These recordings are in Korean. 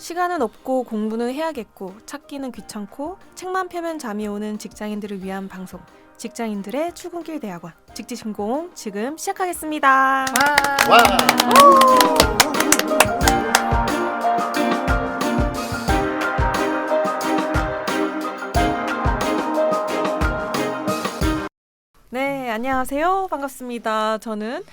시간은 없고 공부는 해야겠고 찾기는 귀찮고 책만 펴면 잠이 오는 직장인들을 위한 방송 직장인들의 출근길 대학원 직지신공 지금 시작하겠습니다. 와. 네, 안녕하세요. 반갑습니다. 저는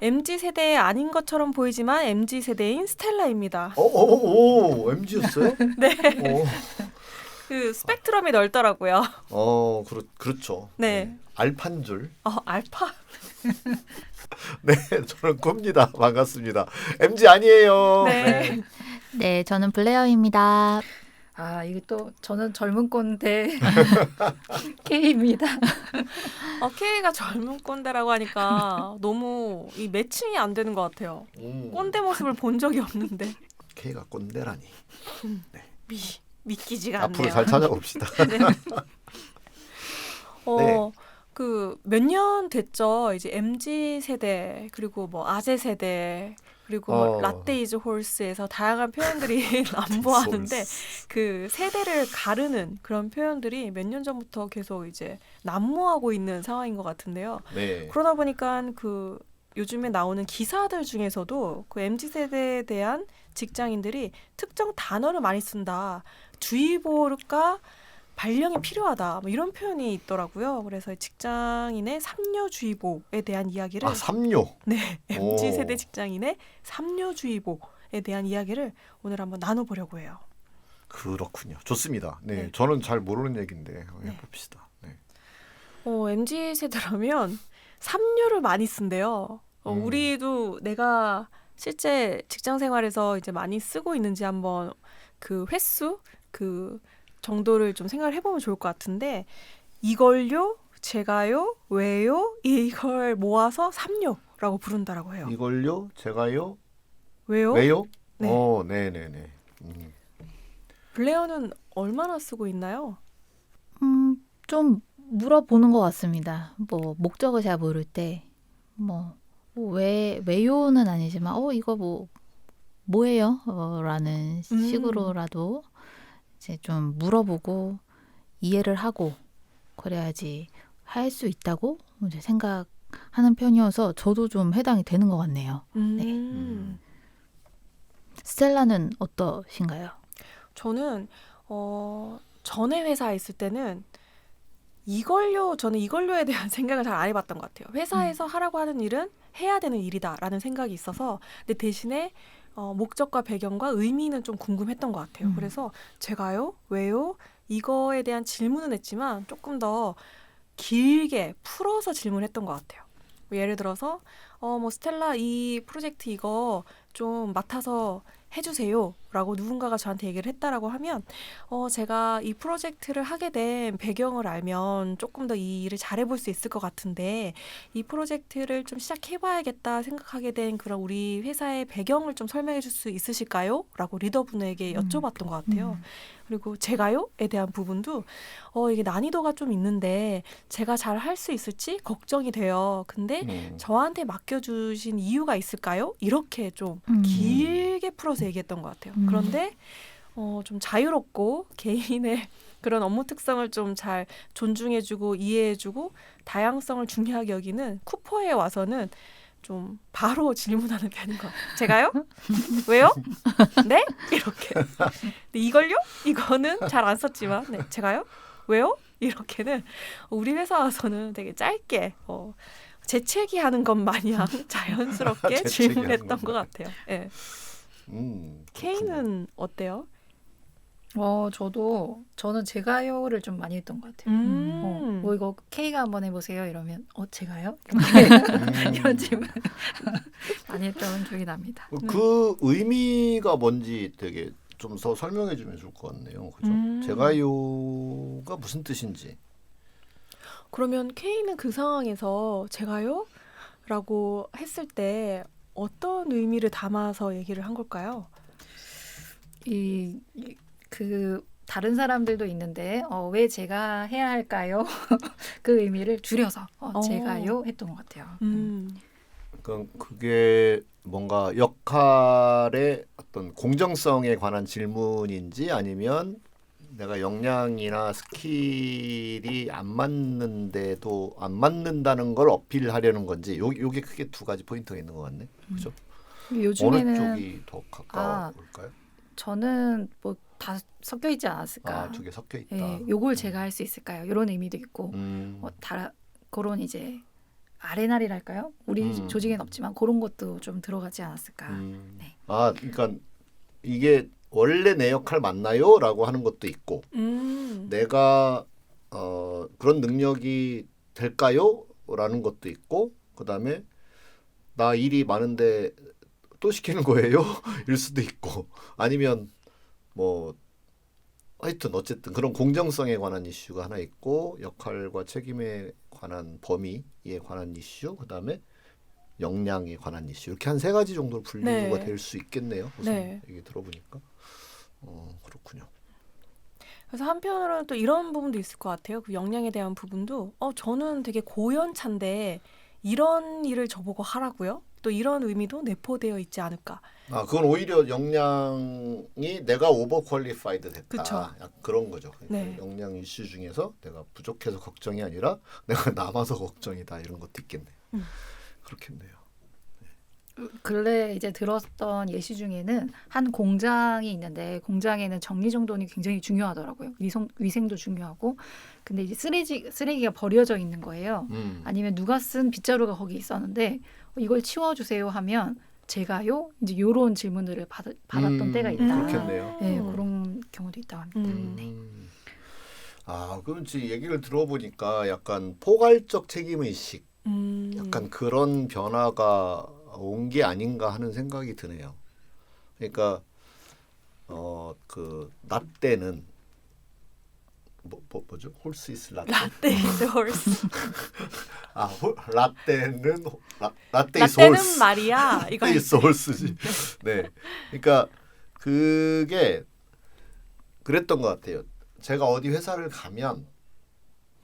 MZ세대 아닌 것처럼 보이지만 MZ세대인 스텔라입니다. 오, MG였어요? 네. 그 스펙트럼이 넓더라고요. 그렇죠. 네. 알파인 줄. 알파? 네, 저는 꼽니다. 반갑습니다. MG 아니에요. 네. 네, 저는 블레어입니다. 이게 또 저는 젊은 꼰대 K입니다. K가 젊은 꼰대라고 하니까 너무 이 매칭이 안 되는 것 같아요. 꼰대 모습을 본 적이 없는데. K가 꼰대라니. 믿기지가 않네요. 앞으로 잘 찾아봅시다. 네. 네. 그 몇 년 됐죠. 이제 MZ 세대 그리고 뭐 아재 세대 그리고 뭐 라떼 이즈 홀스에서 다양한 표현들이 난무하는데 그 세대를 가르는 그런 표현들이 몇 년 전부터 계속 이제 난무하고 있는 상황인 것 같은데요. 네. 그러다 보니까 그 요즘에 나오는 기사들 중에서도 그 MZ 세대에 대한 직장인들이 특정 단어를 많이 쓴다. 주의보가 발령이 필요하다. 뭐 이런 표현이 있더라고요. 그래서 직장인의 삼뇨주의보에 대한 이야기를 삼뇨. 네, MZ 세대 직장인의 삼뇨주의보에 대한 이야기를 오늘 한번 나눠보려고 해요. 그렇군요. 좋습니다. 네, 네. 저는 잘 모르는 얘기인데 해봅시다. 네. MZ 세대라면 삼뇨를 많이 쓴대요. 우리도 내가 실제 직장 생활에서 이제 많이 쓰고 있는지 한번 그 횟수 그 정도를 좀 생각을 해보면 좋을 것 같은데 이걸요, 제가요, 왜요 이걸 모아서 삼뇨라고 부른다라고 해요. 이걸요, 제가요, 왜요? 왜요? 네. 네네네. 블레어는 얼마나 쓰고 있나요? 좀 물어보는 것 같습니다. 뭐 목적을 잘 모를 때, 왜요는 아니지만, 이거 뭐예요? 라는 식으로라도 이제 좀 물어보고 이해를 하고 그래야지 할 수 있다고 이제 생각하는 편이어서 저도 좀 해당이 되는 것 같네요. 네. 스텔라는 어떠신가요? 저는 전에 회사에 있을 때는 저는 이걸요에 대한 생각을 잘 안 해봤던 것 같아요. 회사에서 하라고 하는 일은 해야 되는 일이다라는 생각이 있어서 근데 대신에 목적과 배경과 의미는 좀 궁금했던 것 같아요. 그래서 제가요? 왜요? 이거에 대한 질문은 했지만 조금 더 길게 풀어서 질문했던 것 같아요. 예를 들어서 스텔라 이 프로젝트 이거 좀 맡아서 해주세요 라고 누군가가 저한테 얘기를 했다라고 하면 제가 이 프로젝트를 하게 된 배경을 알면 조금 더 이 일을 잘해볼 수 있을 것 같은데 이 프로젝트를 좀 시작해봐야겠다 생각하게 된 그런 우리 회사의 배경을 좀 설명해 줄 수 있으실까요? 라고 리더분에게 여쭤봤던 것 같아요. 그리고 제가요에 대한 부분도 이게 난이도가 좀 있는데 제가 잘 할 수 있을지 걱정이 돼요. 근데 저한테 맡겨주신 이유가 있을까요? 이렇게 좀 길게 풀어서 얘기했던 것 같아요. 그런데 좀 자유롭고 개인의 그런 업무 특성을 좀 잘 존중해주고 이해해주고 다양성을 중요하게 여기는 쿠퍼에 와서는 좀 바로 질문하는 편인 것 같아요. 제가요? 왜요? 네? 이렇게. 근데 이걸요? 이거는 잘 안 썼지만 네, 제가요? 왜요? 이렇게는 우리 회사 와서는 되게 짧게 재채기하는 것 마냥 자연스럽게 질문했던 것 같아요. 네. K는 어때요? 저는 제가요를 좀 많이 했던 것 같아요. 이거 K가 한번 해보세요. 이러면 제가요? 이런 질문 많이 했던 기억이 납니다. 그 의미가 뭔지 되게 좀 더 설명해 주면 좋을 것 같네요. 그죠? 제가요가 무슨 뜻인지. 그러면 K는 그 상황에서 제가요? 라고 했을 때 어떤 의미를 담아서 얘기를 한 걸까요? 다른 사람들도 있는데 왜 제가 해야 할까요? 그 의미를 줄여서 제가요 했던 것 같아요. 그게 뭔가 역할의 어떤 공정성에 관한 질문인지 아니면 내가 역량이나 스킬이 안 맞는데도 안 맞는다는 걸 어필하려는 건지 요게 크게 두 가지 포인트가 있는 것 같네. 그죠? 어느 요즘에는 쪽이 더 가까울까요? 저는 뭐 다 섞여 있지 않았을까. 두 개 섞여 있다. 예, 요걸 제가 할 수 있을까요? 이런 의미도 있고 음. 그런 이제 아레나리랄까요? 우리 조직엔 없지만 그런 것도 좀 들어가지 않았을까. 네. 그러니까 이게 원래 내 역할 맞나요? 라고 하는 것도 있고 내가 그런 능력이 될까요? 라는 것도 있고 그다음에 나 일이 많은데 또 시키는 거예요? 일 수도 있고 아니면 뭐 하여튼 어쨌든 그런 공정성에 관한 이슈가 하나 있고 역할과 책임에 관한 범위에 관한 이슈 그다음에 역량에 관한 이슈 이렇게 한 세 가지 정도로 분류가 네. 될 수 있겠네요. 우선 네. 얘기 들어보니까 그렇군요. 그래서 한편으로는 또 이런 부분도 있을 것 같아요. 그 역량에 대한 부분도 저는 되게 고연차인데 이런 일을 저보고 하라고요? 또 이런 의미도 내포되어 있지 않을까. 그건 오히려 역량이 내가 오버 퀄리파이드 됐다. 그쵸. 약간 그런 거죠. 그러니까 네. 역량 이슈 중에서 내가 부족해서 걱정이 아니라 내가 남아서 걱정이다 이런 것도 있겠네요. 그렇겠네요. 근래 이제 들었던 예시 중에는 한 공장이 있는데 공장에는 정리정돈이 굉장히 중요하더라고요. 위생도 중요하고 근데 이제 쓰레기가 버려져 있는 거예요. 아니면 누가 쓴 빗자루가 거기 있었는데 이걸 치워주세요 하면 제가요 이제 이런 질문들을 받았던 때가 있다. 그렇겠네요. 네, 그런 경우도 있다고 합니다. 네. 그럼 지금 얘기를 들어보니까 약간 포괄적 책임의식 약간 그런 변화가 온 게 아닌가 하는 생각이 드네요. 그러니까 그 라떼는 뭐죠? 홀스 이스 라떼. 라떼 is horse. 라떼는 라떼 is 라떼는 horse. 말이야. 이거 라떼 is horse지. 네. 그러니까 그게 그랬던 것 같아요. 제가 어디 회사를 가면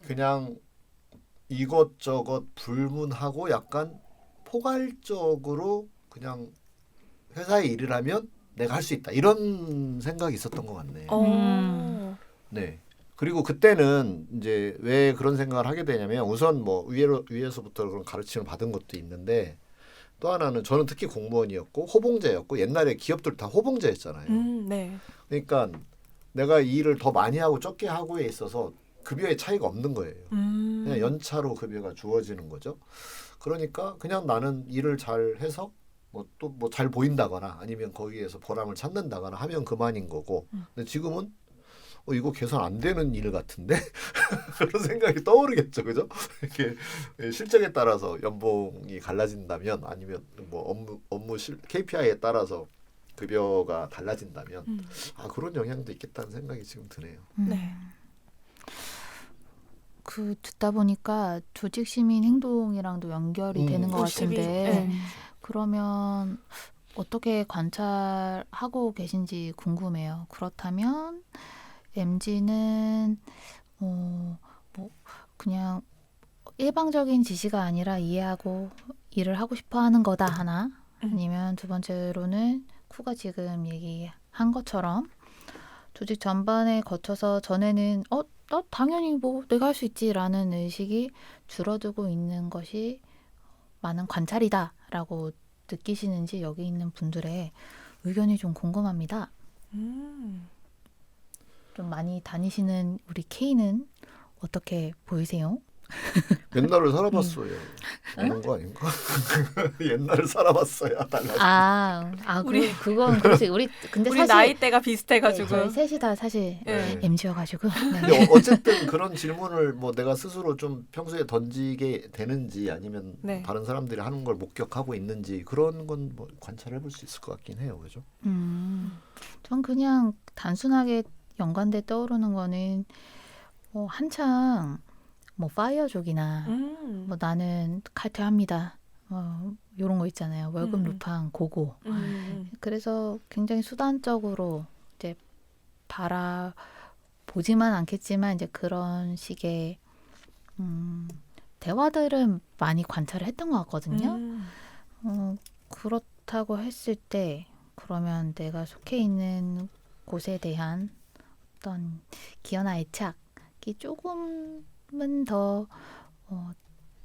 그냥 이것저것 불문하고 약간 포괄적으로 그냥 회사에 일을 하면 내가 할 수 있다 이런 생각이 있었던 것 같네. 네. 그리고 그때는 이제 왜 그런 생각을 하게 되냐면 우선 뭐 위에서부터 그런 가르침을 받은 것도 있는데 또 하나는 저는 특히 공무원이었고 호봉제였고 옛날에 기업들 다 호봉제였잖아요. 네. 그러니까 내가 이 일을 더 많이 하고 적게 하고에 있어서 급여의 차이가 없는 거예요. 그냥 연차로 급여가 주어지는 거죠. 그러니까 그냥 나는 일을 잘 해서 뭐 또 뭐 잘 보인다거나 아니면 거기에서 보람을 찾는다거나 하면 그만인 거고. 근데 지금은 이거 계산 안 되는 일 같은데 그런 생각이 떠오르겠죠, 그죠? 이렇게 실적에 따라서 연봉이 갈라진다면 아니면 뭐 업무 KPI에 따라서 급여가 달라진다면 그런 영향도 있겠다는 생각이 지금 드네요. 네. 그 듣다 보니까 조직 시민 행동이랑도 연결이 되는 것 같은데 네. 그러면 어떻게 관찰하고 계신지 궁금해요. 그렇다면 MZ는 뭐 그냥 일방적인 지시가 아니라 이해하고 일을 하고 싶어하는 거다 하나 아니면 두 번째로는 쿠가 지금 얘기한 것처럼 조직 전반에 거쳐서 전에는 나 당연히 뭐 내가 할 수 있지라는 의식이 줄어들고 있는 것이 많은 관찰이다라고 느끼시는지 여기 있는 분들의 의견이 좀 궁금합니다. 좀 많이 다니시는 우리 K는 어떻게 보이세요? 옛날을 살아봤어요. 그런 거 아닌가? 옛날을 살아봤어야 달라. 그건 그렇지. 근데 우리 사실 나이대가 비슷해가지고. 저희 셋이 다 사실 네. MZ여가지고. 근데 어쨌든 그런 질문을 뭐 내가 스스로 좀 평소에 던지게 되는지 아니면 네. 다른 사람들이 하는 걸 목격하고 있는지 그런 건 뭐 관찰해 볼 수 있을 것 같긴 해요, 그죠? 전 그냥 단순하게 연관돼 떠오르는 거는 한창 뭐 파이어족이나 뭐 나는 칼퇴합니다. 이런 거 있잖아요. 월급 루팡 고고. 그래서 굉장히 수단적으로 이제 바라보지만 않겠지만 이제 그런 식의 대화들은 많이 관찰을 했던 것 같거든요. 그렇다고 했을 때 그러면 내가 속해 있는 곳에 대한 어떤 기여나 애착이 조금은 더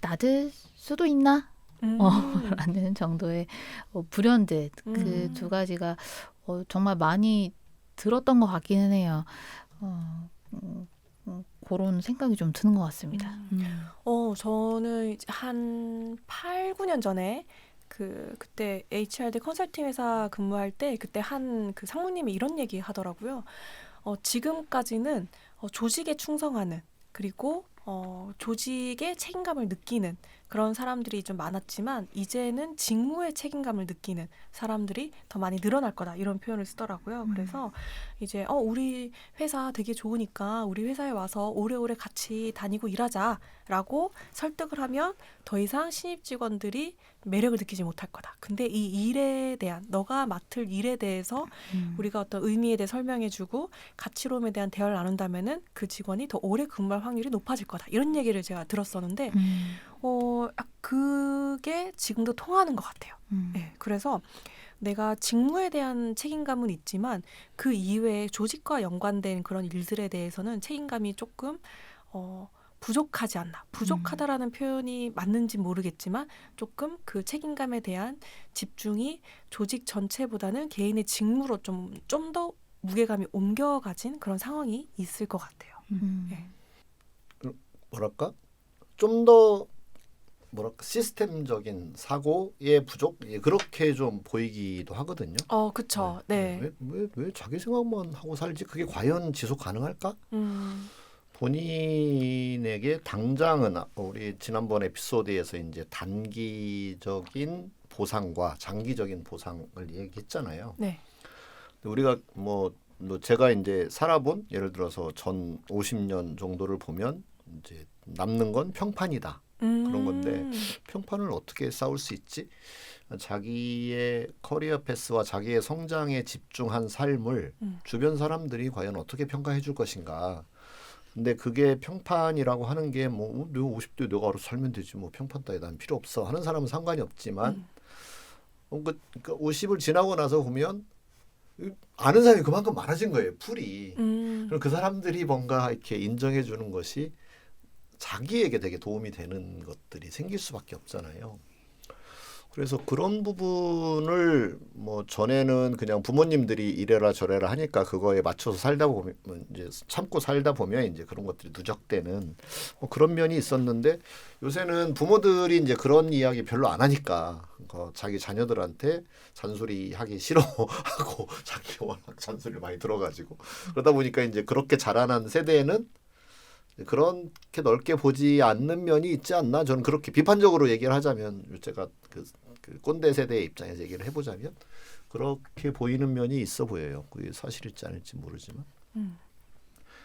낮을 수도 있나? 라는 정도의 불현듯 그 두 가지가 정말 많이 들었던 것 같기는 해요. 그런 생각이 좀 드는 것 같습니다. 저는 이제 한 8, 9년 전에 그때 HRD 컨설팅 회사 근무할 때 그때 한 그 상무님이 이런 얘기 하더라고요. 지금까지는 조직에 충성하는 그리고 조직의 책임감을 느끼는 그런 사람들이 좀 많았지만 이제는 직무의 책임감을 느끼는 사람들이 더 많이 늘어날 거다 이런 표현을 쓰더라고요. 그래서 이제 우리 회사 되게 좋으니까 우리 회사에 와서 오래오래 같이 다니고 일하자라고 설득을 하면 더 이상 신입 직원들이 매력을 느끼지 못할 거다. 근데 이 일에 대한 너가 맡을 일에 대해서 우리가 어떤 의미에 대해 설명해주고 가치로움에 대한 대화를 나눈다면은 그 직원이 더 오래 근무할 확률이 높아질 거다. 이런 얘기를 제가 들었었는데 그게 지금도 통하는 것 같아요. 네, 그래서 내가 직무에 대한 책임감은 있지만 그 이외에 조직과 연관된 그런 일들에 대해서는 책임감이 조금 부족하지 않나. 부족하다라는 표현이 맞는지 모르겠지만 조금 그 책임감에 대한 집중이 조직 전체보다는 개인의 직무로 좀 더 무게감이 옮겨가진 그런 상황이 있을 것 같아요. 네. 뭐랄까 좀 더 시스템적인 사고의 부족 그렇게 좀 보이기도 하거든요. 그쵸. 네. 왜 자기 생각만 하고 살지? 그게 과연 지속 가능할까? 본인에게 당장은 우리 지난번 에피소드에서 이제 단기적인 보상과 장기적인 보상을 얘기했잖아요. 네. 우리가 제가 이제 살아본 예를 들어서 전 50년 정도를 보면 이제 남는 건 평판이다. 그런 건데 평판을 어떻게 쌓을 수 있지? 자기의 커리어 패스와 자기의 성장에 집중한 삶을 주변 사람들이 과연 어떻게 평가해 줄 것인가? 근데 그게 평판이라고 하는 게 내가 50대 내가 알아서 살면 되지 평판 따위 난 필요 없어 하는 사람은 상관이 없지만 그 50을 지나고 나서 보면 아는 사람이 그만큼 많아진 거예요. 풀이. 그럼 그 사람들이 뭔가 이렇게 인정해 주는 것이 자기에게 되게 도움이 되는 것들이 생길 수밖에 없잖아요. 그래서 그런 부분을 전에는 그냥 부모님들이 이래라 저래라 하니까 그거에 맞춰서 살다 보면 이제 참고 살다 보면 이제 그런 것들이 누적되는 그런 면이 있었는데 요새는 부모들이 이제 그런 이야기 별로 안 하니까 자기 자녀들한테 잔소리하기 싫어하고 자기 워낙 잔소리를 많이 들어가지고 그러다 보니까 이제 그렇게 자라난 세대에는 그렇게 넓게 보지 않는 면이 있지 않나 저는 그렇게 비판적으로 얘기를 하자면 제가 그 꼰대 세대의 입장에서 얘기를 해보자면 그렇게 보이는 면이 있어 보여요. 그게 사실일지 아닐지 모르지만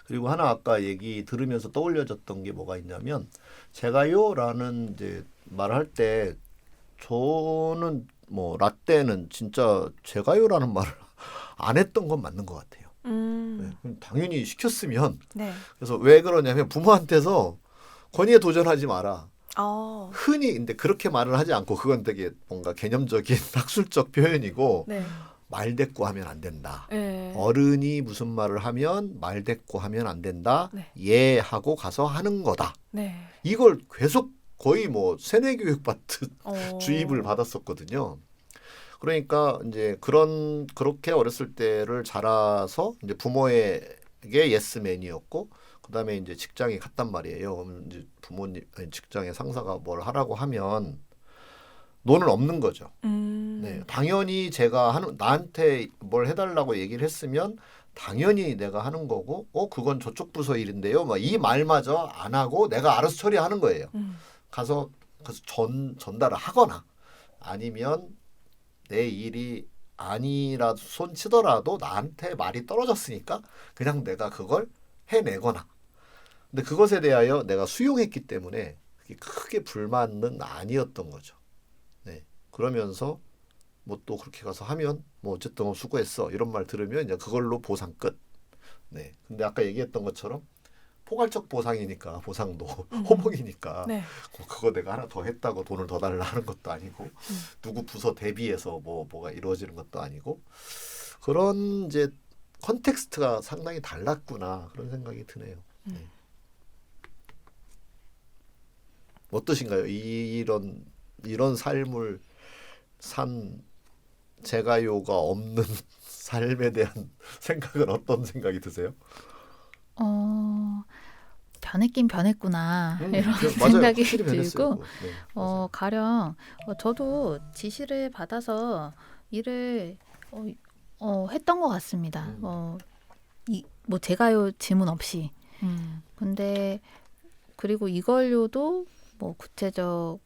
그리고 하나 아까 얘기 들으면서 떠올려졌던 게 뭐가 있냐면 제가요라는 이제 말할 때 저는 라떼는 진짜 제가요라는 말을 안 했던 건 맞는 것 같아요. 네, 당연히 시켰으면 네. 그래서 왜 그러냐면 부모한테서 권위에 도전하지 마라. 흔히 근데 그렇게 말을 하지 않고 그건 되게 뭔가 개념적인 학술적 표현이고 네. 말대꾸하면 안 된다. 네. 어른이 무슨 말을 하면 말대꾸하면 안 된다. 네. 예 하고 가서 하는 거다. 네. 이걸 계속 거의 세뇌 교육 받듯 주입을 받았었거든요. 그러니까 이제 그렇게 어렸을 때를 자라서 이제 부모에게 예스맨이었고 그다음에 이제 직장에 갔단 말이에요. 그럼 이제 직장의 상사가 뭘 하라고 하면 노는 없는 거죠. 네, 당연히 제가 나한테 뭘 해달라고 얘기를 했으면 당연히 내가 하는 거고, 그건 저쪽 부서 일인데요. 이 말마저 안 하고 내가 알아서 처리하는 거예요. 가서 전달을 하거나 아니면 내 일이 아니라도 손 치더라도 나한테 말이 떨어졌으니까 그냥 내가 그걸 해내거나. 근데 그것에 대하여 내가 수용했기 때문에 그게 크게 불만은 아니었던 거죠. 네. 그러면서 또 그렇게 가서 하면 어쨌든 수고했어 이런 말 들으면 이제 그걸로 보상 끝. 네. 근데 아까 얘기했던 것처럼 포괄적 보상이니까 보상도 호봉이니까 네. 그거 내가 하나 더 했다고 돈을 더 달라 하는 것도 아니고 누구 부서 대비해서 뭐가 이루어지는 것도 아니고 그런 이제 컨텍스트가 상당히 달랐구나 그런 생각이 드네요. 네. 어떠신가요? 이런 삶을 산 제가요가 없는 삶에 대한 생각은 어떤 생각이 드세요? 변했긴 변했구나 이런 맞아요. 생각이 확실히 변했어요, 들고 그거. 네, 맞아요. 가령 저도 지시를 받아서 일을 했던 것 같습니다. 뭐 제가요 질문 없이. 근데 그리고 이걸요도 뭐 구체적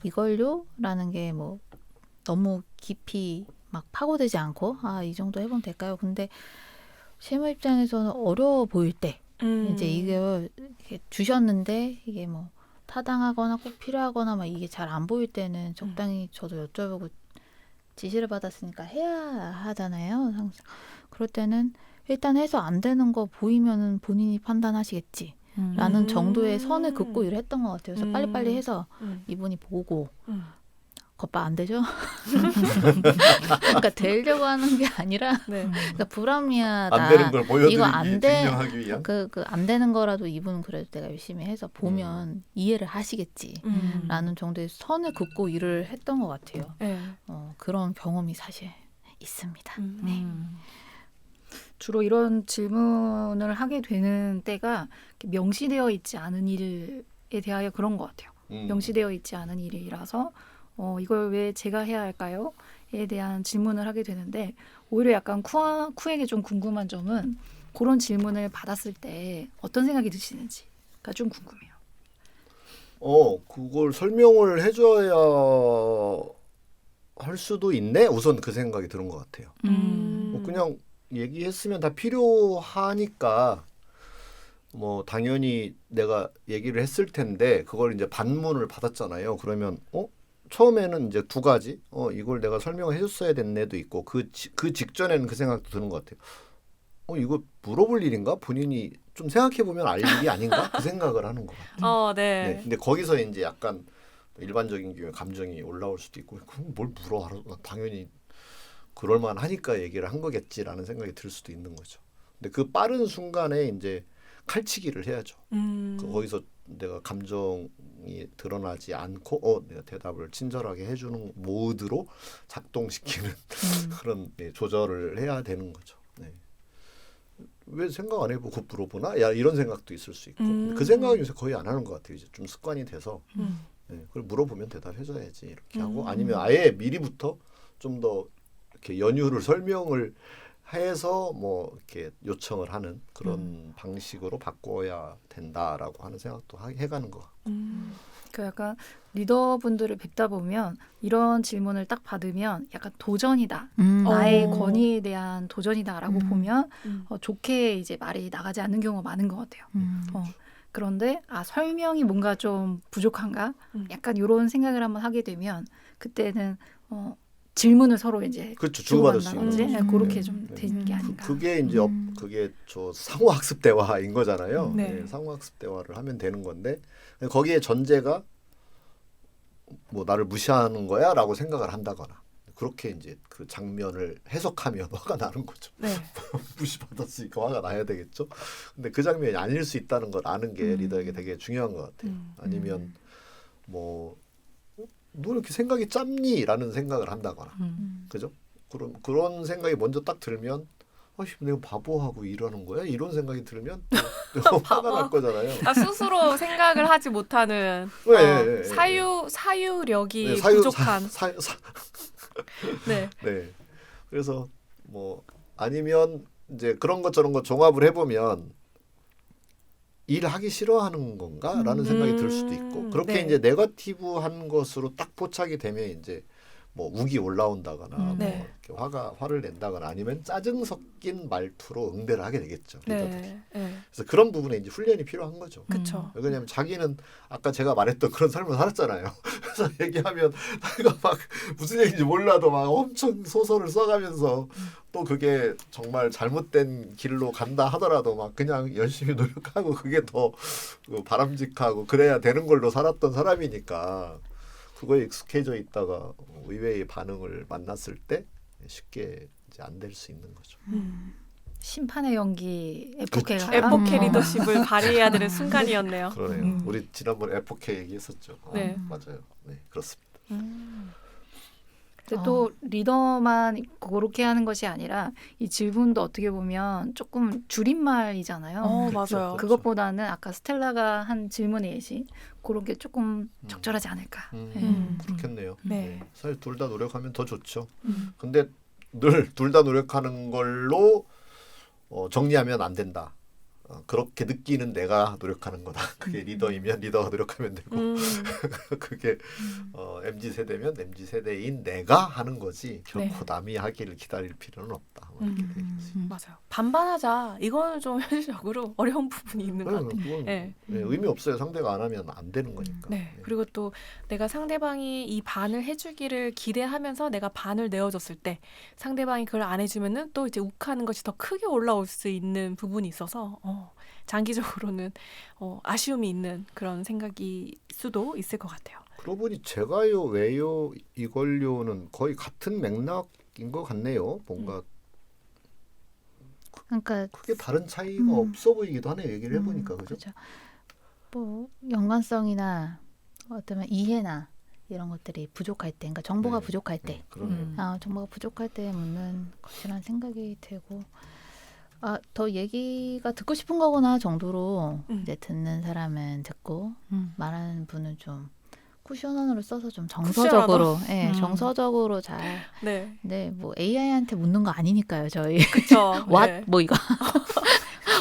이걸요라는 게 뭐 너무 깊이 막 파고들지 않고 이 정도 해보면 될까요? 근데 실무 입장에서는 어려워 보일 때 이제 이게 주셨는데 이게 뭐 타당하거나 꼭 필요하거나 막 이게 잘 안 보일 때는 적당히 저도 여쭤보고 지시를 받았으니까 해야 하잖아요. 항상. 그럴 때는 일단 해서 안 되는 거 보이면은 본인이 판단하시겠지. 라는 정도의 선을 긋고 일을 했던 것 같아요. 그래서 빨리빨리 해서 이분이 보고 겉바 안 되죠? 그러니까 되려고 하는 게 아니라 네. 그러니까 불합리하다. 안 되는 걸 보여드리기 이거 안 돼. 증명하기 위한 그 안 되는 거라도 이분은 그래도 내가 열심히 해서 보면 이해를 하시겠지. 라는 정도의 선을 긋고 일을 했던 것 같아요. 네. 그런 경험이 사실 있습니다. 네. 주로 이런 질문을 하게 되는 때가 명시되어 있지 않은 일에 대하여 그런 것 같아요. 명시되어 있지 않은 일이라서 이걸 왜 제가 해야 할까요?에 대한 질문을 하게 되는데 오히려 약간 쿠에게 좀 궁금한 점은 그런 질문을 받았을 때 어떤 생각이 드시는지가 좀 궁금해요. 그걸 설명을 해줘야 할 수도 있네. 우선 그 생각이 드는 것 같아요. 뭐 그냥 얘기했으면 다 필요하니까 뭐 당연히 내가 얘기를 했을 텐데 그걸 이제 반문을 받았잖아요. 그러면 처음에는 이제 두 가지 이걸 내가 설명을 해줬어야 됐네도 있고 그 직전에는 그 생각도 드는 것 같아요. 이거 물어볼 일인가? 본인이 좀 생각해 보면 알 일이 아닌가? 그 생각을 하는 것 같아요. 네. 네. 근데 거기서 이제 약간 일반적인 경우에 감정이 올라올 수도 있고 그럼 뭘 물어? 당연히 그럴만 하니까 얘기를 한 거겠지라는 생각이 들 수도 있는 거죠. 근데 그 빠른 순간에 이제 칼치기를 해야죠. 거기서 내가 감정이 드러나지 않고 내가 대답을 친절하게 해주는 모드로 작동시키는 그런 조절을 해야 되는 거죠. 네. 왜 생각 안 해보고 물어보나? 야 이런 생각도 있을 수 있고 그 생각은 요새 거의 안 하는 것 같아요. 이제 좀 습관이 돼서 그걸 물어보면 대답해줘야지 이렇게 하고 아니면 아예 미리부터 좀 더 이렇게 연유를 설명을 해서 뭐 이렇게 요청을 하는 그런 방식으로 바꿔야 된다라고 하는 생각도 해가는 것 같고. 그 약간 리더분들을 뵙다 보면 이런 질문을 딱 받으면 약간 도전이다. 나의 권위에 대한 도전이다라고 보면 좋게 이제 말이 나가지 않는 경우가 많은 것 같아요. 그런데 설명이 뭔가 좀 부족한가? 약간 이런 생각을 한번 하게 되면 그때는 질문을 서로 이제 그렇죠. 주고받을 수 주고받는다든지 있는 그렇게 좀 되는 게 아닌가. 그게 이제 그게 저 상호학습 대화인 거잖아요. 네. 상호학습 대화를 하면 되는 건데 거기에 전제가 뭐 나를 무시하는 거야라고 생각을 한다거나 그렇게 이제 그 장면을 해석하면 화가 나는 거죠. 네. 무시받았으니까 화가 나야 되겠죠. 근데 그 장면이 아닐 수 있다는 걸 아는 게 리더에게 되게 중요한 것 같아요. 아니면 뭐 너 이렇게 생각이 짧니?라는 생각을 한다거나, 그죠? 그런 생각이 먼저 딱 들면, 내가 바보하고 이러는 거야? 이런 생각이 들면 또 화가 날 거잖아요. 스스로 생각을 하지 못하는 네, 사유력이 네, 부족한. 네. 네. 그래서 뭐 아니면 이제 그런 것 저런 것 종합을 해보면 일하기 싫어하는 건가라는 생각이 들 수도 있고 그렇게 네. 이제 네거티브한 것으로 딱 포착이 되면 이제 뭐 욱이 올라온다거나 뭐 네. 이렇게 화를 낸다거나 아니면 짜증 섞인 말투로 응대를 하게 되겠죠. 리더들이. 네. 네. 그래서 그런 부분에 이제 훈련이 필요한 거죠. 그쵸. 왜냐하면 자기는 아까 제가 말했던 그런 삶을 살았잖아요. 그래서 얘기하면 내가 막 무슨 얘기인지 몰라도 막 엄청 소설을 써가면서 또 그게 정말 잘못된 길로 간다 하더라도 막 그냥 열심히 노력하고 그게 더 바람직하고 그래야 되는 걸로 살았던 사람이니까 그거에 익숙해져 있다가 의외의 반응을 만났을 때 쉽게 이제 안 될 수 있는 거죠. 심판의 연기 그쵸. 에포케가 에포케 리더십을 발휘해야 되는 순간이었네요. 그러네요. 우리 지난번에 에포케 얘기했었죠. 네. 맞아요. 네, 그렇습니다. 근데 또 리더만 그렇게 하는 것이 아니라 이 질문도 어떻게 보면 조금 줄임말이잖아요. 그렇죠. 맞아요. 그것보다는 아까 스텔라가 한 질문의 예시 그런 게 조금 적절하지 않을까. 그렇겠네요. 네. 사실 둘 다 노력하면 더 좋죠. 근데 늘 둘 다 노력하는 걸로 정리하면 안 된다. 그렇게 느끼는 내가 노력하는 거다. 그게 리더이면 리더가 노력하면 되고 그게 MZ 세대면 MZ 세대인 내가 하는 거지 결코 네. 남이 하기를 기다릴 필요는 없다. 뭐 이렇게 되겠지. 맞아요. 반반하자. 이거는 좀 현실적으로 어려운 부분이 있는 것 같아요. 그건 네. 의미 없어요. 상대가 안 하면 안 되는 거니까. 네. 그리고 또 내가 상대방이 이 반을 해주기를 기대하면서 내가 반을 내어줬을 때 상대방이 그걸 안 해주면은 또 이제 욱하는 것이 더 크게 올라올 수 있는 부분이 있어서 장기적으로는 아쉬움이 있는 그런 생각일 수도 있을 것 같아요. 그러고 보니 제가요, 왜요, 이걸요는 거의 같은 맥락인 것 같네요. 뭔가 그러니까 크게 다른 차이가 없어 보이기도 하네요. 얘기를 해보니까 그죠? 그렇죠. 뭐 연관성이나 어쩌면 이해나 이런 것들이 부족할 때, 그러니까 정보가 네. 부족할 때, 그러네요. 정보가 부족할 때 묻는 것이라는 생각이 들고, 더 얘기가 듣고 싶은 거구나 정도로 이제 듣는 사람은 듣고 말하는 분은 좀 쿠셔너를 써서 좀 정서적으로, 정서적으로 잘. 네. 네, 뭐 AI한테 묻는 거 아니니까요, 저희. 그렇죠. What 뭐 이거.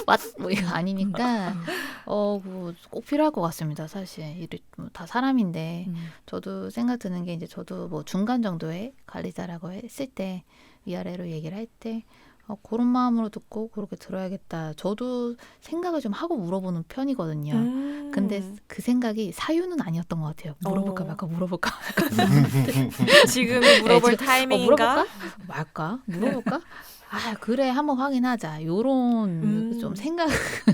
What 뭐 이거 아니니까 뭐 꼭 필요할 것 같습니다. 사실 다 사람인데 저도 생각 드는 게 이제 저도 뭐 중간 정도의 관리자라고 했을 때 위아래로 얘기를 할 때 그런 마음으로 듣고 그렇게 들어야겠다. 저도 생각을 좀 하고 물어보는 편이거든요. 근데 그 생각이 사유는 아니었던 것 같아요. 물어볼까 말까 물어볼까 지금이 물어볼 지금, 타이밍인가? 물어볼까 말까 물어볼까? 그래 한번 확인하자. 요런 좀 생각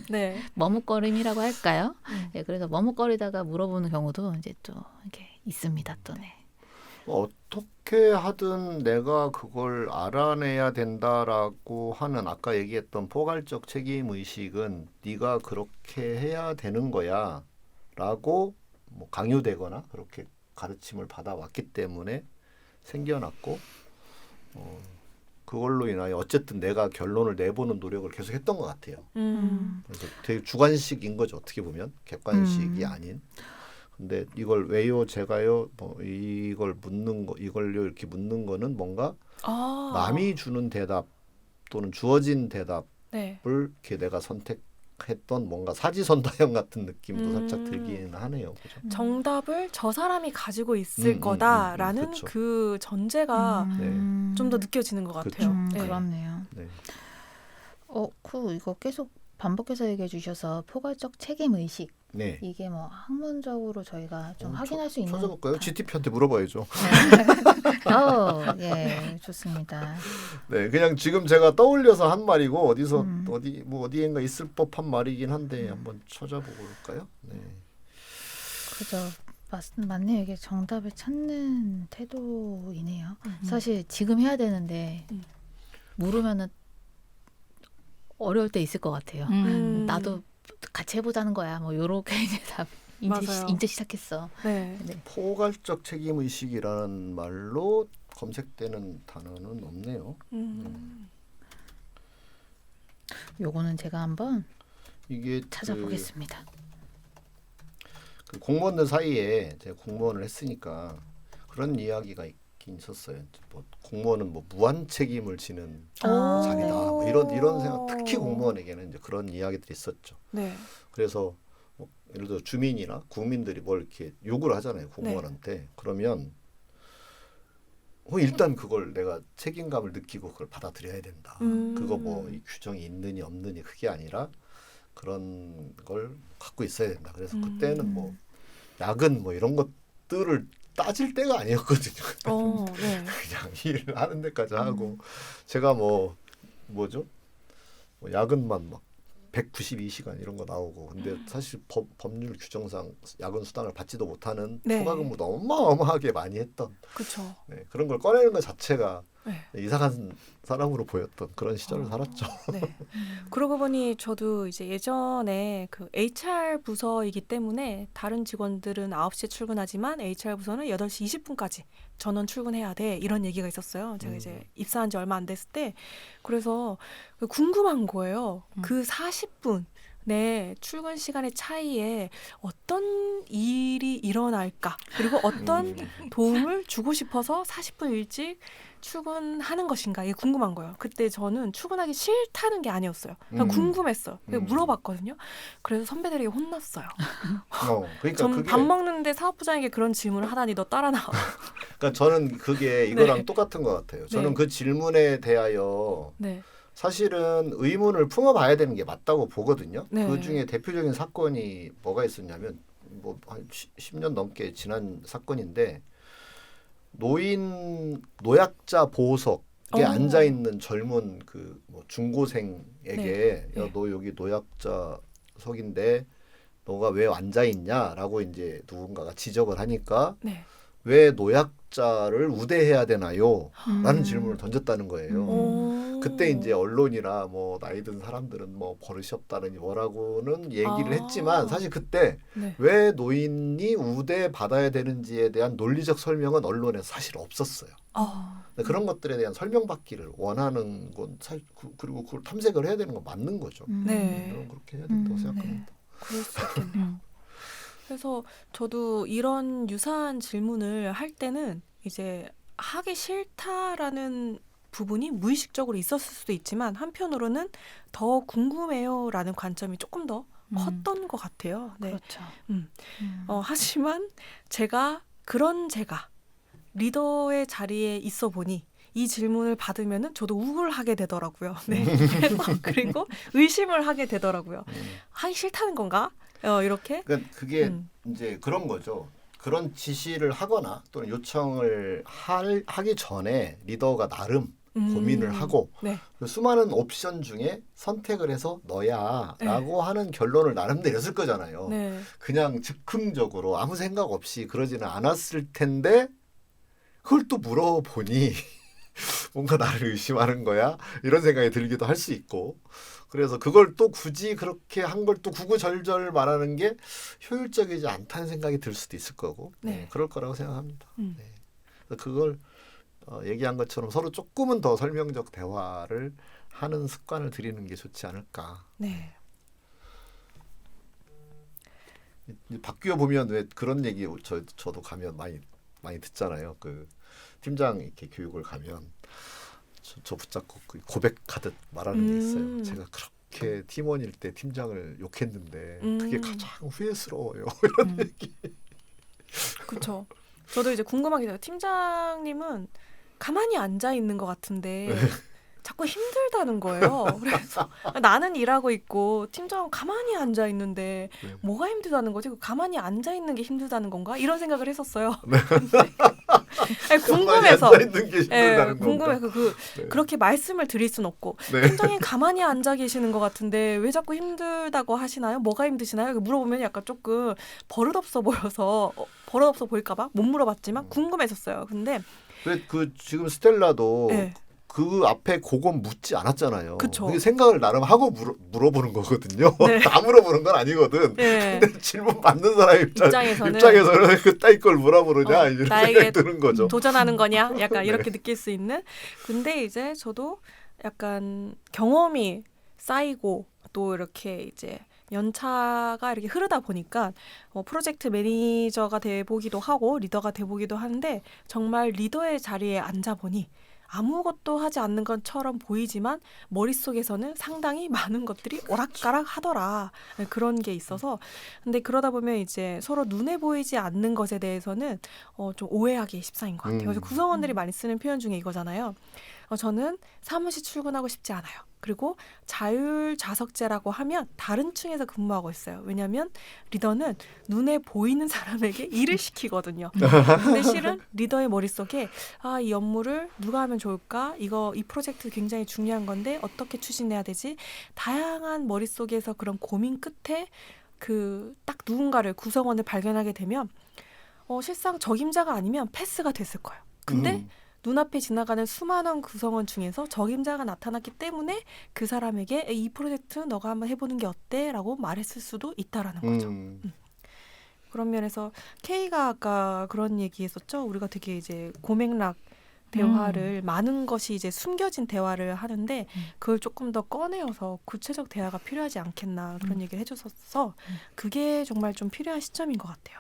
네. 머뭇거림이라고 할까요? 네, 그래서 머뭇거리다가 물어보는 경우도 이제 또 이렇게 있습니다. 또 네. 어떻게 하든 내가 그걸 알아내야 된다라고 하는 아까 얘기했던 포괄적 책임 의식은 네가 그렇게 해야 되는 거야라고 뭐 강요되거나 그렇게 가르침을 받아왔기 때문에 생겨났고 그걸로 인하여 어쨌든 내가 결론을 내보는 노력을 계속했던 것 같아요. 그래서 되게 주관식인 거죠. 어떻게 보면 객관식이 아닌. 근데 이걸 왜요, 제가요, 뭐 이걸 묻는 거, 이걸요 이렇게 묻는 거는 뭔가 남이 주는 대답 또는 주어진 대답을 네. 이렇게 내가 선택했던 뭔가 사지선다형 같은 느낌도 살짝 들기는 하네요. 그죠? 정답을 저 사람이 가지고 있을 거다라는 그쵸. 그 전제가 좀 더 느껴지는 것 같아요. 네. 그렇네요. 네. 이거 계속 반복해서 얘기해 주셔서 포괄적 책임 의식 네. 이게 뭐 학문적으로 저희가 좀 확인할 수 있는 찾아볼까요? GTP한테 물어봐야죠. 예, 좋습니다. 네, 그냥 지금 제가 떠올려서 한 말이고 어디서 어디엔가 있을 법한 말이긴 한데 한번 찾아보고 볼까요? 네. 그죠. 맞네요. 이게 정답을 찾는 태도이네요. 사실 지금 해야 되는데 모르면은 어려울 때 있을 것 같아요. 나도 같이 해보자는 거야. 뭐 요렇게 이제 다 이제 시작했어. 네. 네. 포괄적 책임 의식이라는 말로 검색되는 단어는 없네요. 요거는 제가 한번 이게 찾아보겠습니다. 그 공무원들 사이에 제가 공무원을 했으니까 그런 이야기가 있긴 있었어요. 뭐 공무원은 뭐 무한 책임을 지는 자리다. 뭐 이런 생각. 특히 공무원에게는 이제 그런 이야기들이 있었죠. 네. 그래서 뭐 예를 들어 주민이나 국민들이 뭘 이렇게 요구를 하잖아요. 공무원한테. 그러면 일단 그걸 내가 책임감을 느끼고 그걸 받아들여야 된다. 그거 뭐 이 규정이 있느니 없느니 그게 아니라 그런 걸 갖고 있어야 된다. 그래서 그때는 뭐 야근 뭐 이런 것들을 따질 때가 아니었거든요. 네. 그냥 일을 하는 데까지 하고 제가 뭐죠? 뭐 야근만 막 192시간 이런 거 나오고 근데 사실 법률 규정상 야근 수당을 받지도 못하는 네. 초과 근무도 어마어마하게 많이 했던 그렇죠. 네, 그런 걸 꺼내는 것 자체가 네. 이상한 사람으로 보였던 그런 시절을 살았죠. 네. 그러고 보니 저도 이제 예전에 그 HR 부서이기 때문에 다른 직원들은 9시에 출근하지만 HR 부서는 8시 20분까지 전원 출근해야 돼. 이런 얘기가 있었어요. 제가 이제 입사한 지 얼마 안 됐을 때. 그래서 궁금한 거예요. 그 40분 내 출근 시간의 차이에 어떤 일이 일어날까? 그리고 어떤 도움을 주고 싶어서 40분 일찍 출근하는 것인가 이게 궁금한 거예요. 그때 저는 출근하기 싫다는 게 아니었어요. 그냥 궁금했어요. 그래서 물어봤거든요. 그래서 선배들에게 혼났어요. 그러니까 전 그게 밥 먹는데 사업부장에게 그런 질문을 하다니 너 따라 나와. 그러니까 저는 그게 이거랑 네. 똑같은 것 같아요. 저는 네. 그 질문에 대하여 네. 사실은 의문을 품어봐야 되는 게 맞다고 보거든요. 네. 그 중에 대표적인 사건이 뭐가 있었냐면 뭐 한 10년 넘게 지난 사건인데 노약자 보석에 앉아 있는 젊은 그 뭐 중고생에게 네. 야, 너 여기 노약자석인데 너가 왜 앉아 있냐라고 이제 누군가가 지적을 하니까 네. 왜 노약자를 우대해야 되나요? 라는 질문을 던졌다는 거예요. 오. 그때 이제 언론이나 뭐 나이 든 사람들은 뭐 버릇이 없다느니 뭐라고는 얘기를 했지만 사실 그때 네. 왜 노인이 우대 받아야 되는지에 대한 논리적 설명은 언론에 사실 없었어요. 근데 그런 것들에 대한 설명받기를 원하는 건 사실 그리고 그걸 탐색을 해야 되는 건 맞는 거죠. 네. 저는 그렇게 해야 된다고 생각합니다. 그럴 수 있겠네요. 그래서 저도 이런 유사한 질문을 할 때는 이제 하기 싫다라는 부분이 무의식적으로 있었을 수도 있지만 한편으로는 더 궁금해요라는 관점이 조금 더 컸던 것 같아요. 네. 그렇죠. 하지만 제가 리더의 자리에 있어 보니 이 질문을 받으면은 저도 우울하게 되더라고요. 네. 그리고 의심을 하게 되더라고요. 하기 싫다는 건가? 이렇게. 그러니까 그게 이제 그런 거죠. 그런 지시를 하거나 또는 요청을 하기 전에 리더가 나름 고민을 하고 네. 그 수많은 옵션 중에 선택을 해서 너야라고 하는 결론을 나름 내렸을 거잖아요. 네. 그냥 즉흥적으로 아무 생각 없이 그러지는 않았을 텐데 그걸 또 물어보니 뭔가 나를 의심하는 거야? 이런 생각이 들기도 할 수 있고 그래서 그걸 또 굳이 그렇게 한 걸 또 구구절절 말하는 게 효율적이지 않다는 생각이 들 수도 있을 거고 네. 그럴 거라고 생각합니다. 네. 그래서 그걸 얘기한 것처럼 서로 조금은 더 설명적 대화를 하는 습관을 들이는 게 좋지 않을까. 네. 바뀌어 보면 왜 그런 얘기 저도 가면 많이 듣잖아요. 그 팀장 이렇게 교육을 가면 저 붙잡고 고백하듯 말하는 게 있어요. 제가 그렇게 팀원일 때 팀장을 욕했는데 그게 가장 후회스러워요. 이런 얘기. 그렇죠. 저도 이제 궁금한 게 있어요. 팀장님은 가만히 앉아 있는 것 같은데 자꾸 힘들다는 거예요. 그래서 나는 일하고 있고 팀장은 가만히 앉아 있는데 뭐가 힘들다는 거지? 가만히 앉아 있는 게 힘들다는 건가? 이런 생각을 했었어요. 아니, 궁금해서. 가만히 앉아 있는 게 힘들다는 건가? 궁금해서 그렇게 말씀을 드릴 순 없고 팀장님 가만히 앉아 계시는 것 같은데 왜 자꾸 힘들다고 하시나요? 뭐가 힘드시나요? 이렇게 물어보면 약간 조금 버릇없어 보여서 버릇없어 보일까봐 못 물어봤지만 궁금했었어요. 근데 그 지금 스텔라도 네. 그 앞에 그건 묻지 않았잖아요. 그쵸. 그게 생각을 나름 하고 물어보는 거거든요. 네. 다 물어보는 건 아니거든. 네. 근데 질문 받는 사람 입장에서는 그따위 걸 물어보느냐 이런 나에게 생각이 드는 거죠. 도전하는 거냐? 약간 네. 이렇게 느낄 수 있는. 근데 이제 저도 약간 경험이 쌓이고 또 이렇게 이제 연차가 이렇게 흐르다 보니까 프로젝트 매니저가 돼 보기도 하고 리더가 돼 보기도 하는데 정말 리더의 자리에 앉아 보니 아무것도 하지 않는 것처럼 보이지만 머릿속에서는 상당히 많은 것들이 오락가락 하더라. 네, 그런 게 있어서 근데 그러다 보면 이제 서로 눈에 보이지 않는 것에 대해서는 좀 오해하기 십상인 것 같아요. 그래서 구성원들이 많이 쓰는 표현 중에 이거잖아요. 저는 사무실 출근하고 싶지 않아요. 그리고 자율좌석제라고 하면 다른 층에서 근무하고 있어요. 왜냐하면 리더는 눈에 보이는 사람에게 일을 시키거든요. 근데 실은 리더의 머릿속에 이 업무를 누가 하면 좋을까? 이 프로젝트 굉장히 중요한 건데 어떻게 추진해야 되지? 다양한 머릿속에서 그런 고민 끝에 딱 누군가를 구성원을 발견하게 되면 실상 적임자가 아니면 패스가 됐을 거예요. 근데 눈앞에 지나가는 수많은 구성원 중에서 적임자가 나타났기 때문에 그 사람에게 이 프로젝트 너가 한번 해보는 게 어때? 라고 말했을 수도 있다라는 거죠. 그런 면에서 K가 아까 그런 얘기했었죠. 우리가 되게 이제 고맥락 대화를 많은 것이 이제 숨겨진 대화를 하는데 그걸 조금 더 꺼내어서 구체적 대화가 필요하지 않겠나 그런 얘기를 해줬었어. 그게 정말 좀 필요한 시점인 것 같아요.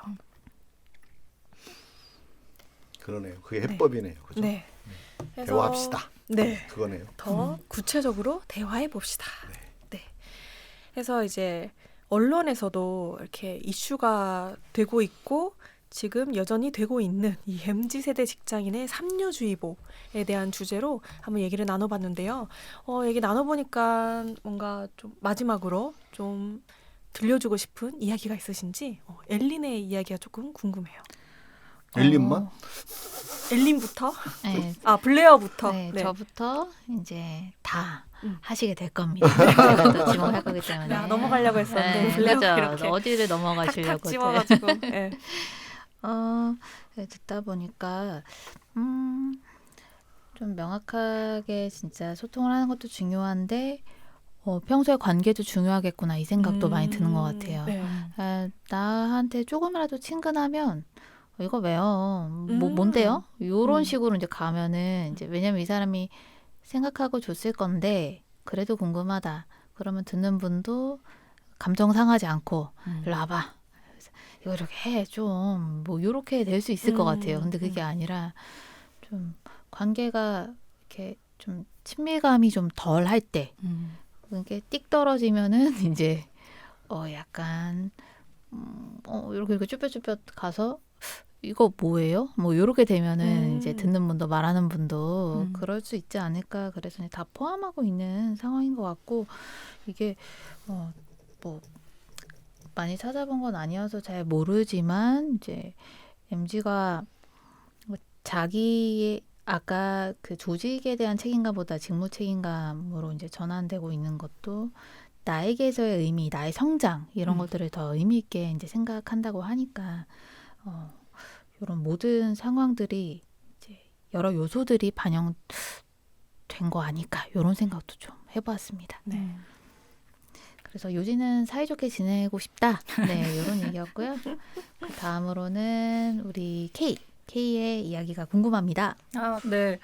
그러네요. 그게 해법이네요. 그죠? 네. 그래서 대화합시다. 네. 그거네요. 더 구체적으로 대화해 봅시다. 네. 그래서 이제 언론에서도 이렇게 이슈가 되고 있고 지금 여전히 되고 있는 이 MZ세대 직장인의 삼류주의보에 대한 주제로 한번 얘기를 나눠봤는데요. 얘기 나눠보니까 뭔가 좀 마지막으로 좀 들려주고 싶은 이야기가 있으신지 엘린의 이야기가 조금 궁금해요. 엘린만? 엘린부터? 네, 블레어부터. 네, 네. 저부터 이제 다 하시게 될 겁니다. 제가 또 지목할 거기 때문에. 넘어가려고 했었는데 네, 블레어가 그죠. 이렇게 어디를 넘어가시려고. 탁탁 집어가지고. 네. 네, 듣다 보니까 좀 명확하게 진짜 소통을 하는 것도 중요한데 평소에 관계도 중요하겠구나 이 생각도 많이 드는 것 같아요. 네. 나한테 조금이라도 친근하면 이거 왜요? 뭔데요? 요런 식으로 이제 가면은 이제 왜냐면 이 사람이 생각하고 줬을 건데 그래도 궁금하다. 그러면 듣는 분도 감정 상하지 않고 일로 와봐. 이거 이렇게 해. 좀 뭐 요렇게 될 수 있을 것 같아요. 근데 그게 아니라 좀 관계가 이렇게 좀 친밀감이 좀 덜 할 때 그게 띡 떨어지면은 이제 약간 이렇게 쭈뼛쭈뼛 가서 이거 뭐예요? 뭐 요렇게 되면은 이제 듣는 분도 말하는 분도 그럴 수 있지 않을까. 그래서 다 포함하고 있는 상황인 것 같고 이게 뭐 많이 찾아본 건 아니어서 잘 모르지만 이제 MZ가 자기의 아까 그 조직에 대한 책임감보다 직무 책임감으로 이제 전환되고 있는 것도 나에게서의 의미, 나의 성장 이런 것들을 더 의미 있게 이제 생각한다고 하니까 이런 모든 상황들이 이제 여러 요소들이 반영된 거 아닐까 이런 생각도 좀 해보았습니다. 네. 그래서 요지는 사이좋게 지내고 싶다. 네, 이런 얘기였고요. 그 다음으로는 우리 K의 이야기가 궁금합니다. 네.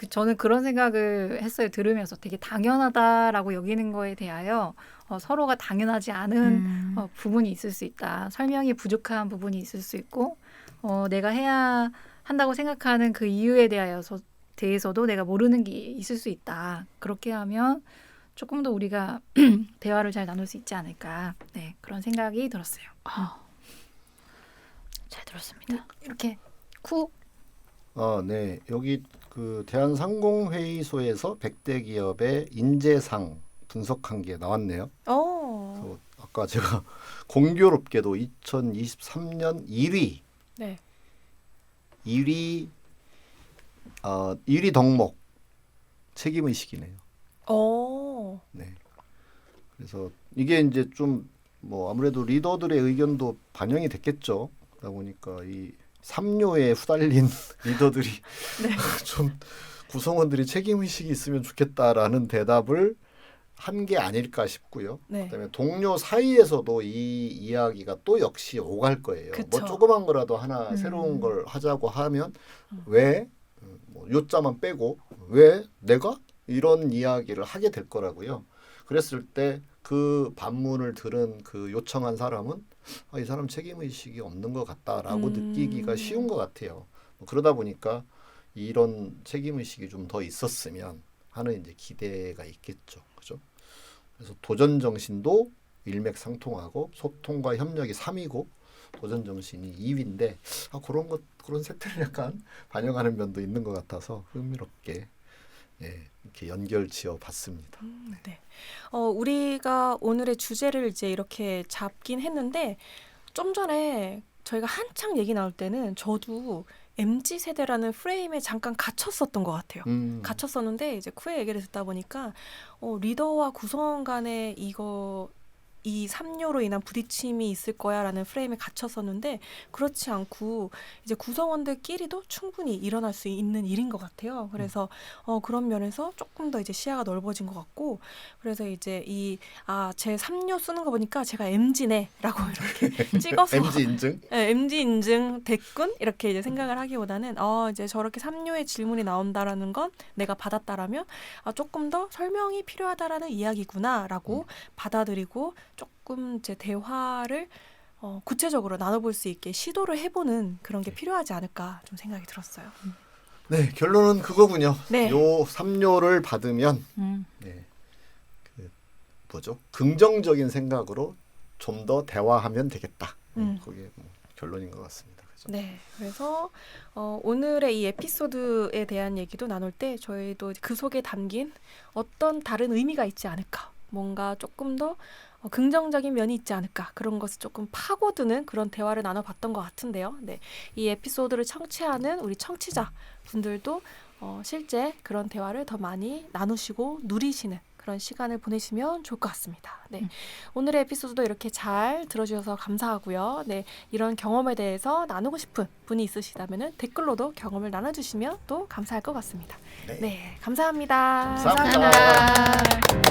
저는 그런 생각을 했어요. 들으면서 되게 당연하다라고 여기는 거에 대하여 서로가 당연하지 않은 부분이 있을 수 있다. 설명이 부족한 부분이 있을 수 있고 내가 해야 한다고 생각하는 그 이유에 대해서도 내가 모르는 게 있을 수 있다. 그렇게 하면 조금 더 우리가 대화를 잘 나눌 수 있지 않을까. 네, 그런 생각이 들었어요. 잘 들었습니다. 이렇게 쿡. 네. 여기 그 대한상공회의소에서 100대 기업의 인재상 분석한 게 나왔네요. 그래서 아까 제가 공교롭게도 2023년 1위 네. 1위 덕목 책임의식이네요. 네. 그래서 이게 이제 좀 뭐 아무래도 리더들의 의견도 반영이 됐겠죠. 그러다 보니까 이 삼료에 후달린 리더들이 좀 구성원들이 책임의식이 있으면 좋겠다라는 대답을 한 게 아닐까 싶고요. 네. 그다음에 동료 사이에서도 이 이야기가 또 역시 오갈 거예요. 그쵸. 뭐 조그만 거라도 하나 새로운 걸 하자고 하면 왜 뭐 요자만 빼고 왜 내가 이런 이야기를 하게 될 거라고요. 그랬을 때 그 반문을 들은 그 요청한 사람은 이 사람 책임의식이 없는 것 같다라고 느끼기가 쉬운 것 같아요. 그러다 보니까 이런 책임 의식이 좀 더 있었으면 하는 이제 기대가 있겠죠. 그죠? 그래서 도전 정신도 일맥상통하고 소통과 협력이 3위고 도전 정신이 2위인데 그런 세태를 약간 반영하는 면도 있는 것 같아서 흥미롭게 이렇게 연결 지어 봤습니다. 네. 우리가 오늘의 주제를 이제 이렇게 잡긴 했는데 좀 전에 저희가 한창 얘기 나올 때는 저도 MZ 세대라는 프레임에 잠깐 갇혔었던 것 같아요. 갇혔었는데 이제 쿠의 얘기를 듣다 보니까 리더와 구성원 간에 이 삼요로 인한 부딪힘이 있을 거야라는 프레임에 갇혔었는데 그렇지 않고 이제 구성원들끼리도 충분히 일어날 수 있는 일인 것 같아요. 그래서 그런 면에서 조금 더 이제 시야가 넓어진 것 같고 그래서 이제 제 3요 쓰는 거 보니까 제가 MZ네라고 이렇게 찍어서 MZ 인증? 네, MZ 인증 됐군 이렇게 이제 생각을 하기보다는 이제 저렇게 3요의 질문이 나온다라는 건 내가 받았다라면 조금 더 설명이 필요하다라는 이야기구나라고 받아들이고 조금 제 대화를 구체적으로 나눠볼 수 있게 시도를 해보는 그런 게 필요하지 않을까 좀 생각이 들었어요. 네, 결론은 그거군요. 네. 요 3요를 받으면 긍정적인 생각으로 좀 더 대화하면 되겠다. 그게 결론인 것 같습니다. 그죠? 네, 그래서 오늘의 이 에피소드에 대한 얘기도 나눌 때 저희도 그 속에 담긴 어떤 다른 의미가 있지 않을까, 뭔가 조금 더 긍정적인 면이 있지 않을까, 그런 것을 조금 파고드는 그런 대화를 나눠봤던 것 같은데요. 네, 이 에피소드를 청취하는 우리 청취자 분들도 실제 그런 대화를 더 많이 나누시고 누리시는 그런 시간을 보내시면 좋을 것 같습니다. 네, 오늘의 에피소드도 이렇게 잘 들어주셔서 감사하고요. 네, 이런 경험에 대해서 나누고 싶은 분이 있으시다면 댓글로도 경험을 나눠주시면 또 감사할 것 같습니다. 네, 감사합니다. 감사합니다. 감사합니다.